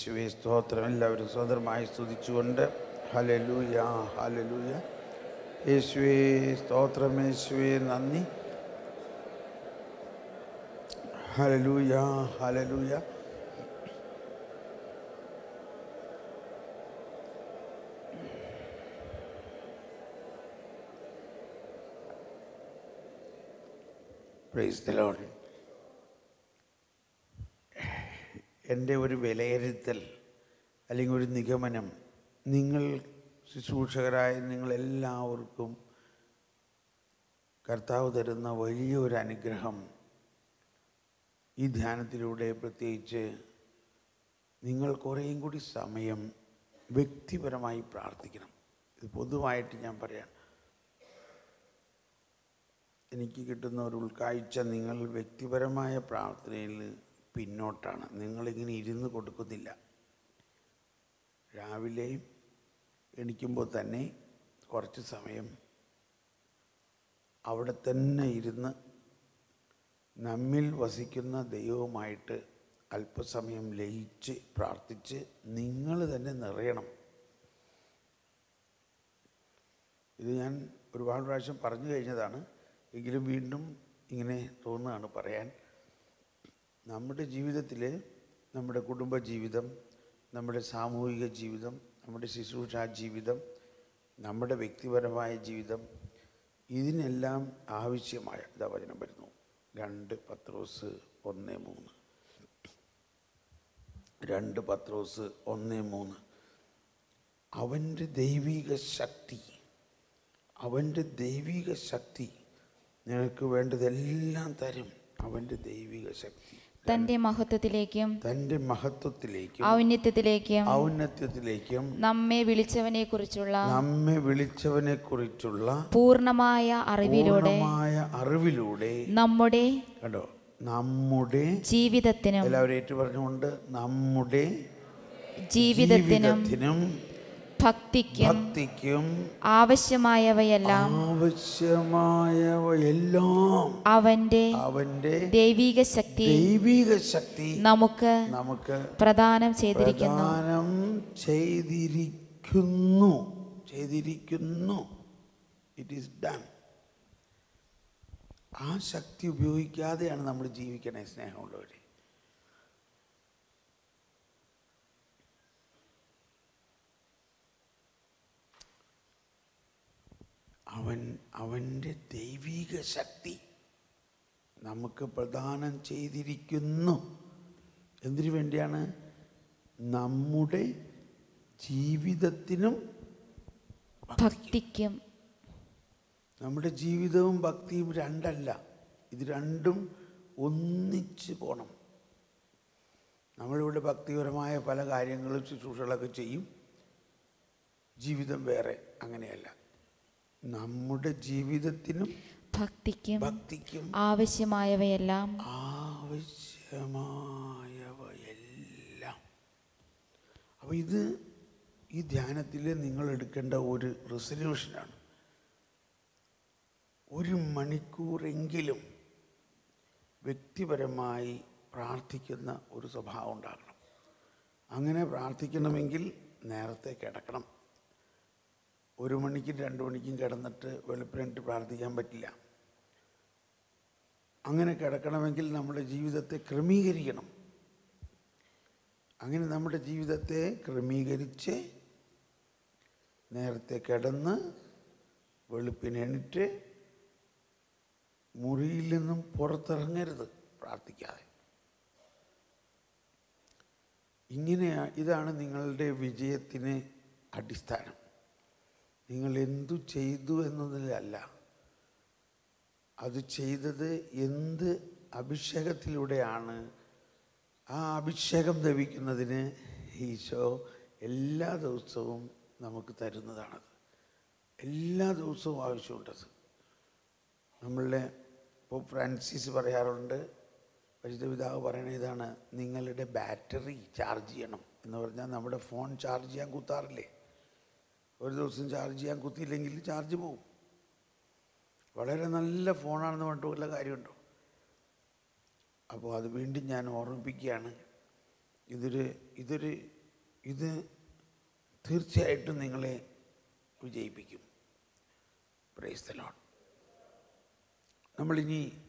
യേശുവേ സ്തോത്രം. എല്ലാവരും സ്വതന്ത്രമായി സ്തുതിച്ചുകൊണ്ട് ഹല്ലേലൂയ ഹല്ലേലൂയ. യേശുവേ സ്തോത്രം, യേശുവേ നന്ദി. Hallelujah hallelujah. Praise the Lord. എൻ്റെ ഒരു വിലയിരുത്തൽ അല്ലെങ്കിൽ ഒരു നിഗമനം, നിങ്ങൾ ശുശ്രൂഷകരായ നിങ്ങളെല്ലാവർക്കും കർത്താവ് തരുന്ന വലിയൊരു അനുഗ്രഹം ഈ ധ്യാനത്തിലൂടെ, പ്രത്യേകിച്ച് നിങ്ങൾ കുറേയും കൂടി സമയം വ്യക്തിപരമായി പ്രാർത്ഥിക്കണം. ഇത് പൊതുവായിട്ട് ഞാൻ പറയാം. എനിക്ക് കിട്ടുന്ന ഒരു ഉൾക്കാഴ്ച, നിങ്ങൾ വ്യക്തിപരമായ പ്രാർത്ഥനയിൽ പിന്നോട്ടാണ്. നിങ്ങളിങ്ങനെ ഇരുന്ന് കൊടുക്കുന്നില്ല. രാവിലെ എണീക്കുമ്പോൾ തന്നെ കുറച്ച് സമയം അവിടെ തന്നെ ഇരുന്ന് നമ്മിൽ വസിക്കുന്ന ദൈവവുമായിട്ട് അല്പസമയം ലയിച്ച് പ്രാർത്ഥിച്ച് നിങ്ങൾ തന്നെ നിറയണം. ഇത് ഞാൻ ഒരുപാട് പ്രാവശ്യം പറഞ്ഞു കഴിഞ്ഞതാണ്, എങ്കിലും വീണ്ടും ഇങ്ങനെ തോന്നുകയാണ് പറയാൻ. നമ്മുടെ ജീവിതത്തിൽ, നമ്മുടെ കുടുംബ ജീവിതം, നമ്മുടെ സാമൂഹിക ജീവിതം, നമ്മുടെ ശുശ്രൂഷാ ജീവിതം, നമ്മുടെ വ്യക്തിപരമായ ജീവിതം, ഇതിനെല്ലാം ആവശ്യമായ ഇതാ വചനം വരുന്നു. 2 പത്രോസ് 1:3. 2 പത്രോസ് 1:3. അവൻ്റെ ദൈവിക ശക്തി നിനക്ക് വേണ്ടതെല്ലാം തരും. അവൻ്റെ ദൈവിക ശക്തി തന്റെ മഹത്വത്തിലേക്കും ഔന്നത്യത്തിലേക്കും നമ്മെ വിളിച്ചവനെ കുറിച്ചുള്ള പൂർണ്ണമായ അറിവിലൂടെ നമ്മുടെ ജീവിതത്തിനും, എല്ലാവരും ഏറ്റു പറഞ്ഞുകൊണ്ട്, നമ്മുടെ ജീവിതത്തിനും ഭക്തിക്കും ആവശ്യമായവയെല്ലാം അവന്റെ ദൈവിക ശക്തി നമുക്ക് പ്രദാനം ചെയ്തിരിക്കുന്നു. It is done. ആ ശക്തി ഉപയോഗിക്കാതെയാണ് നമ്മൾ ജീവിക്കണേ സ്നേഹമുള്ളവരെ. അവൻ്റെ ദൈവിക ശക്തി നമുക്ക് പ്രദാനം ചെയ്തിരിക്കുന്നു. എന്തിനു വേണ്ടിയാണ്? നമ്മുടെ ജീവിതത്തിനും ഭക്തിക്കും. നമ്മുടെ ജീവിതവും ഭക്തിയും രണ്ടല്ല, ഇത് രണ്ടും ഒന്നിച്ച് പോകണം. നമ്മളിവിടെ ഭക്തിപരമായ പല കാര്യങ്ങളും ശുശ്രൂഷകളൊക്കെ ചെയ്യും, ജീവിതം വേറെ. അങ്ങനെയല്ല. നമ്മുടെ ജീവിതത്തിനും ഭക്തിക്കും ആവശ്യമായവയെല്ലാം. അപ്പോൾ ഇത് ഈ ധ്യാനത്തിൽ നിങ്ങൾ എടുക്കേണ്ട ഒരു റെസല്യൂഷനാണ്. 1 മണിക്കൂറെങ്കിലും വ്യക്തിപരമായി പ്രാർത്ഥിക്കുന്ന ഒരു സ്വഭാവം ഉണ്ടാകണം. അങ്ങനെ പ്രാർത്ഥിക്കണമെങ്കിൽ നേരത്തെ കിടക്കണം. 1 മണിക്കും 2 മണിക്കും കിടന്നിട്ട് വെളുപ്പിനിട്ട് പ്രാർത്ഥിക്കാൻ പറ്റില്ല. അങ്ങനെ കിടക്കണമെങ്കിൽ നമ്മുടെ ജീവിതത്തെ ക്രമീകരിക്കണം. അങ്ങനെ നമ്മുടെ ജീവിതത്തെ ക്രമീകരിച്ച് നേരത്തെ കിടന്ന് വെളുപ്പിനെണിറ്റ് മുറിയിൽ നിന്നും പുറത്തിറങ്ങരുത് പ്രാർത്ഥിക്കാതെ. ഇതാണ് നിങ്ങളുടെ വിജയത്തിന് അടിസ്ഥാനം. നിങ്ങൾ എന്തു ചെയ്തു എന്നതിലല്ല, അത് ചെയ്തത് എന്ത് അഭിഷേകത്തിലൂടെയാണ്. ആ അഭിഷേകം ലഭിക്കുന്നതിന് ഈശോ എല്ലാ ദിവസവും നമുക്ക് തരുന്നതാണത്. എല്ലാ ദിവസവും ആവശ്യമുണ്ടത്. നമ്മളുടെ ഇപ്പോൾ ഫ്രാൻസിസ് പറയാറുണ്ട്, പരിശുദ്ധ പിതാവ് പറയണ ഇതാണ്, നിങ്ങളുടെ ബാറ്ററി ചാർജ് ചെയ്യണം എന്ന് പറഞ്ഞാൽ നമ്മുടെ ഫോൺ ചാർജ് ചെയ്യാൻ കുത്താറില്ലേ? ഒരു ദിവസം ചാർജ് ചെയ്യാൻ കുത്തിയില്ലെങ്കിൽ ചാർജ് പോവും. വളരെ നല്ല ഫോണാണെന്ന് പറഞ്ഞിട്ട് വല്ല കാര്യമുണ്ടോ? അപ്പോൾ അത് വീണ്ടും ഞാൻ ഓർമ്മിപ്പിക്കുകയാണ്. ഇതൊരു ഇത് തീർച്ചയായിട്ടും നിങ്ങളെ വിജയിപ്പിക്കും. Praise the Lord. നമ്മളിനി